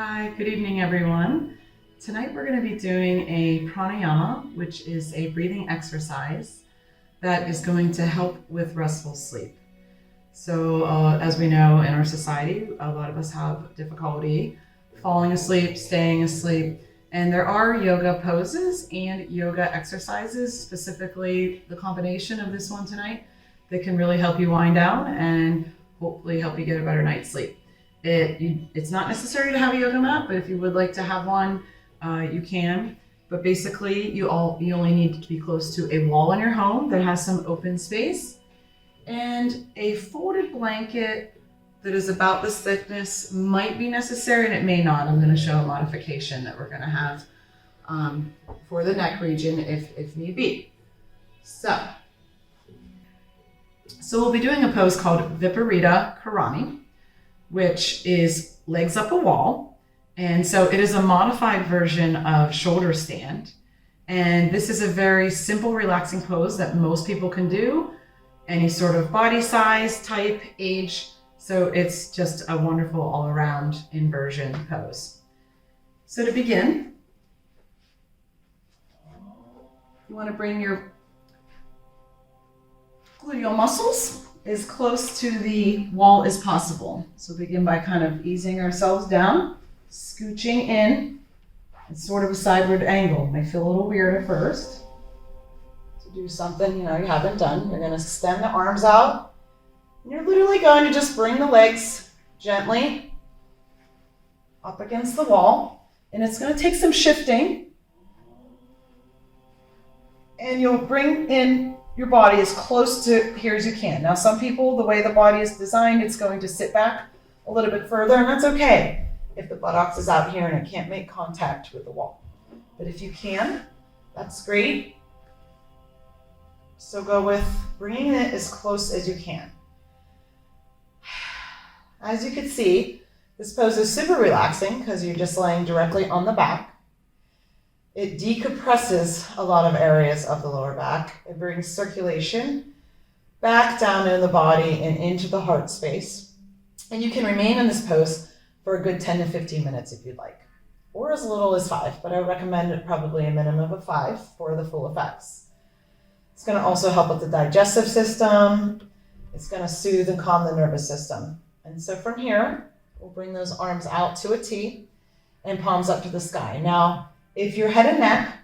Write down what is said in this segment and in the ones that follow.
Hi, good evening everyone. Tonight we're going to be doing a pranayama, which is a breathing exercise that is going to help with restful sleep. So as we know in our society, a lot of us have difficulty falling asleep, staying asleep, and there are yoga poses and yoga exercises, specifically the combination of this one tonight, that can really help you wind down and hopefully help you get a better night's sleep. It's not necessary to have a yoga mat, but if you would like to have one, you can. But basically, you only need to be close to a wall in your home that has some open space, and a folded blanket that is about this thickness might be necessary, and it may not. I'm going to show a modification that we're going to have for the neck region if need be. So we'll be doing a pose called Viparita Karani, which is legs up a wall. And so it is a modified version of shoulder stand. And this is a very simple, relaxing pose that most people can do, any sort of body size, type, age. So it's just a wonderful all-around inversion pose. So to begin, you want to bring your gluteal muscles as close to the wall as possible. So begin by kind of easing ourselves down, scooching in. It's sort of a sideward angle. It may feel a little weird at first. To do something you haven't done, you're going to extend the arms out. And you're literally going to just bring the legs gently up against the wall. And it's going to take some shifting. And you'll bring in your body as close to here as you can. Now, some people, the way the body is designed, it's going to sit back a little bit further, and that's okay if the buttocks is out here and it can't make contact with the wall. But if you can, that's great. So go with bringing it as close as you can. As you can see, this pose is super relaxing because you're just laying directly on the back. It decompresses a lot of areas of the lower back. It brings circulation back down in the body and into the heart space. And you can remain in this pose for a good 10 to 15 minutes if you'd like, or as little as 5, but I recommend probably a minimum of 5 for the full effects. It's going to also help with the digestive system. It's going to soothe and calm the nervous system. And so from here, we'll bring those arms out to a T and palms up to the sky. Now, if your head and neck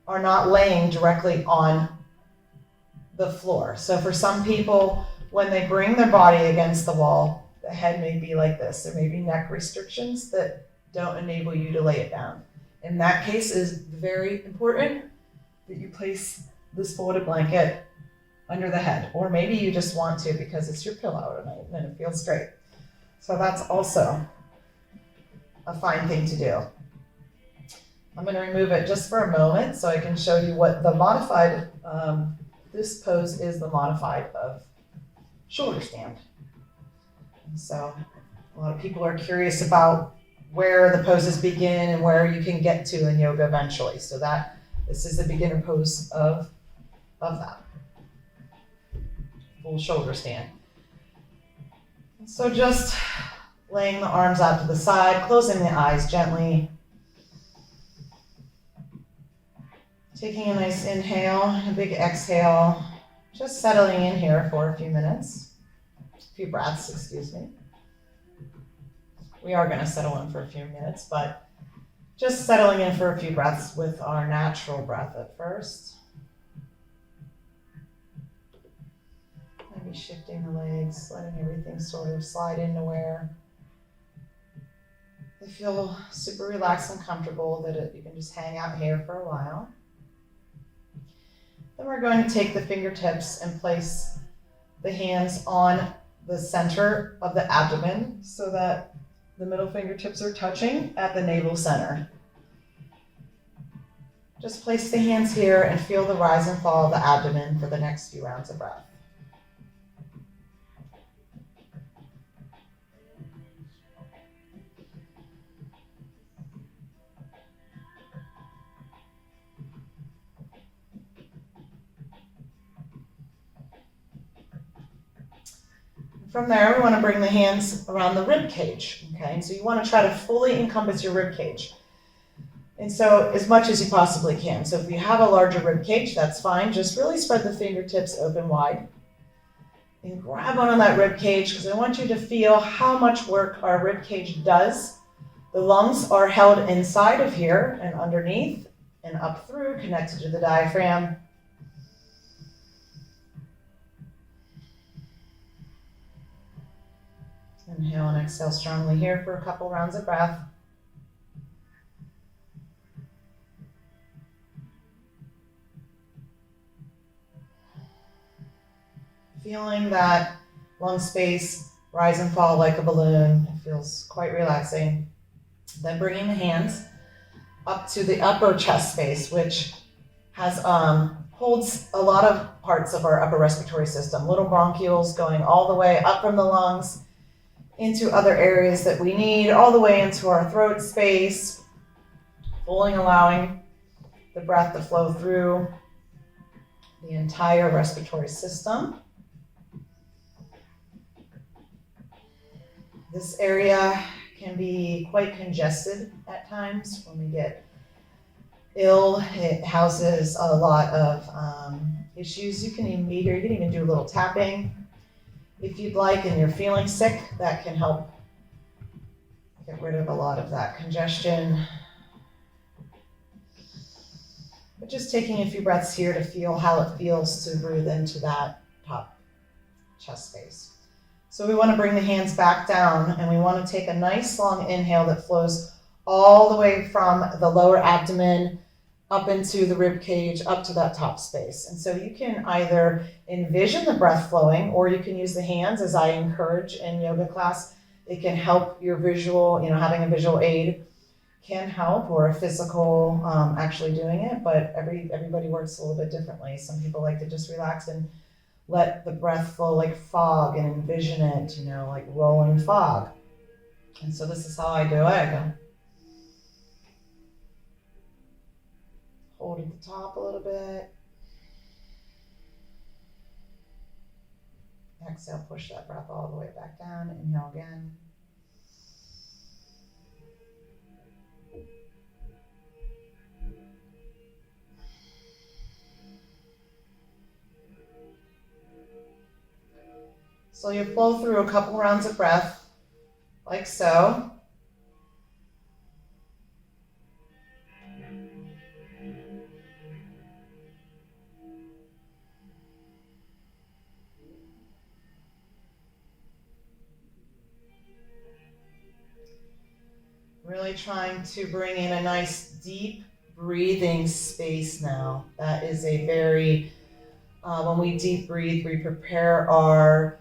are not laying directly on the floor. So for some people, when they bring their body against the wall, the head may be like this. There may be neck restrictions that don't enable you to lay it down. In that case, it is very important that you place this folded blanket under the head. Or maybe you just want to because it's your pillow tonight and it feels great. So that's also a fine thing to do. I'm going to remove it just for a moment so I can show you what the modified, this pose is the modified of shoulder stand. And so a lot of people are curious about where the poses begin and where you can get to in yoga eventually. So this is the beginner pose of that. Full shoulder stand. And so just laying the arms out to the side, closing the eyes gently. Taking a nice inhale, a big exhale, just settling in here for a few minutes, a few breaths, excuse me. We are going to settle in for a few minutes, but just settling in for a few breaths with our natural breath at first. Maybe shifting the legs, letting everything sort of slide into where they feel super relaxed and comfortable, that you can just hang out here for a while. Then we're going to take the fingertips and place the hands on the center of the abdomen so that the middle fingertips are touching at the navel center. Just place the hands here and feel the rise and fall of the abdomen for the next few rounds of breath. From there, we want to bring the hands around the rib cage, Okay, and so you want to try to fully encompass your rib cage. And so as much as you possibly can. So if you have a larger rib cage, that's fine. Just really spread the fingertips open wide. And grab on that rib cage because I want you to feel how much work our rib cage does. The lungs are held inside of here and underneath and up through, connected to the diaphragm. Inhale and exhale strongly here for a couple rounds of breath. Feeling that lung space rise and fall like a balloon. It feels quite relaxing. Then bringing the hands up to the upper chest space, which has holds a lot of parts of our upper respiratory system. Little bronchioles going all the way up from the lungs into other areas that we need, all the way into our throat space, fully allowing the breath to flow through the entire respiratory system. This area can be quite congested at times when we get ill. It houses a lot of issues. You can even do a little tapping if you'd like, and you're feeling sick. That can help get rid of a lot of that congestion. But just taking a few breaths here to feel how it feels to breathe into that top chest space. So we want to bring the hands back down, and we want to take a nice long inhale that flows all the way from the lower abdomen up into the rib cage, up to that top space. And so you can either envision the breath flowing, or you can use the hands, as I encourage in yoga class. It can help your visual, having a visual aid can help, or a physical actually doing it, but everybody works a little bit differently. Some people like to just relax and let the breath flow like fog and envision it, like rolling fog. And so this is how I do it. I go hold at the top a little bit. Exhale, push that breath all the way back down. Inhale again. So you flow through a couple rounds of breath, like so. Really trying to bring in a nice deep breathing space now. That is a very, when we deep breathe, we prepare our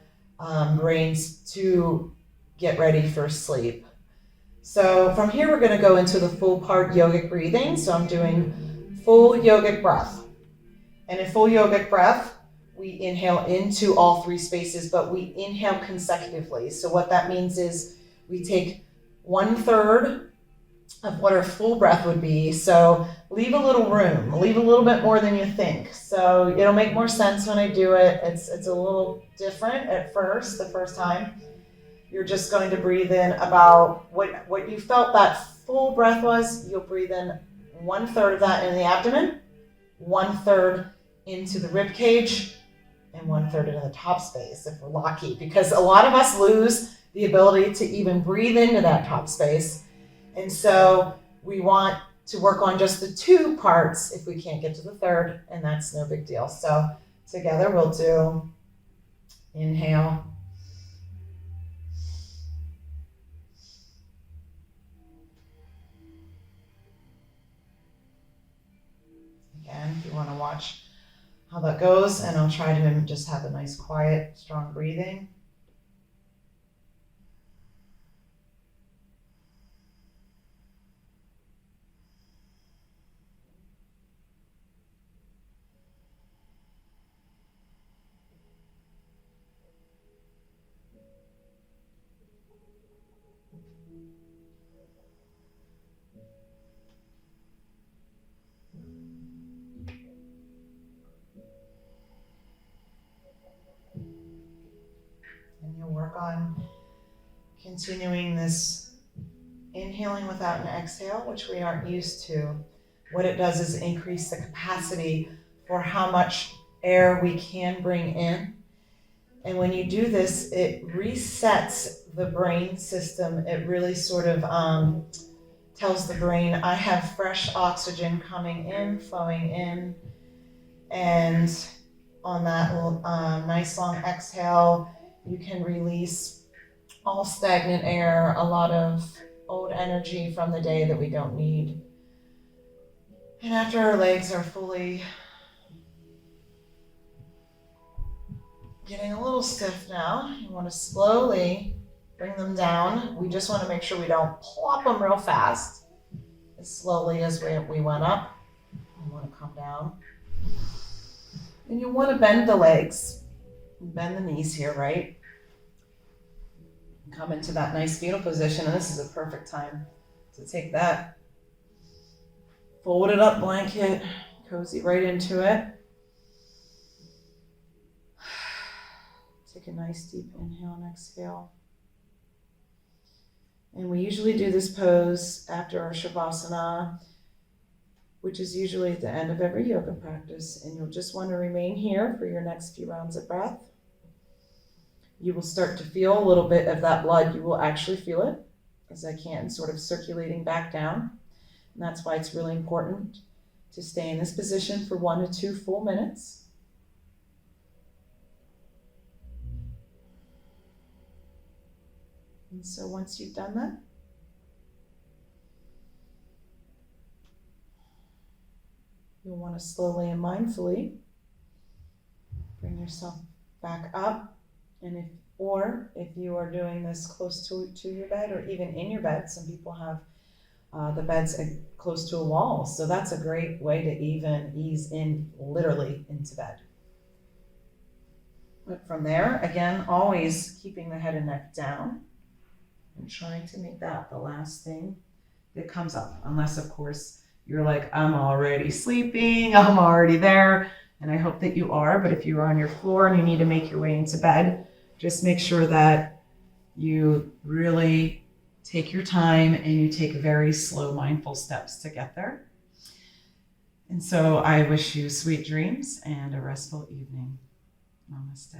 brains to get ready for sleep. So from here, we're going to go into the full part yogic breathing. So I'm doing full yogic breath. And in full yogic breath, we inhale into all three spaces, but we inhale consecutively. So what that means is we take 1/3 of what our full breath would be. So leave a little room, leave a little bit more than you think. So it'll make more sense when I do it. It's a little different at first, the first time. You're just going to breathe in about what you felt that full breath was. You'll breathe in 1/3 of that in the abdomen, 1/3 into the rib cage, and 1/3 into the top space if we're lucky, because a lot of us lose the ability to even breathe into that top space. And so we want to work on just the 2 parts if we can't get to the 3rd, and that's no big deal. So together we'll do inhale. Again, if you want to watch how that goes, and I'll try to just have a nice, quiet, strong breathing. And you'll work on continuing this inhaling without an exhale, which we aren't used to, what it does is increase the capacity for how much air we can bring in. And when you do this, it resets the brain system. It really sort of tells the brain, I have fresh oxygen coming in, flowing in. And on that nice long exhale, you can release all stagnant air, a lot of old energy from the day that we don't need. And after our legs are fully getting a little stiff now, you want to slowly bring them down. We just want to make sure we don't plop them real fast. As slowly as we went up, you want to come down. And you want to bend the legs, bend the knees here, right? Come into that nice fetal position, and this is a perfect time to take that folded up blanket, cozy right into it. Take a nice deep inhale and exhale. And we usually do this pose after our Shavasana, which is usually at the end of every yoga practice. And you'll just want to remain here for your next few rounds of breath. You will start to feel a little bit of that blood. You will actually feel it, as I can, sort of circulating back down. And that's why it's really important to stay in this position for 1 to 2 full minutes. And so once you've done that, you'll want to slowly and mindfully bring yourself back up. And if you are doing this close to your bed or even in your bed, some people have the beds close to a wall. So that's a great way to even ease in literally into bed. But from there, again, always keeping the head and neck down and trying to make that the last thing that comes up. Unless, of course, you're like, I'm already sleeping, I'm already there. And I hope that you are. But if you're on your floor and you need to make your way into bed, just make sure that you really take your time and you take very slow, mindful steps to get there. And so I wish you sweet dreams and a restful evening. Namaste.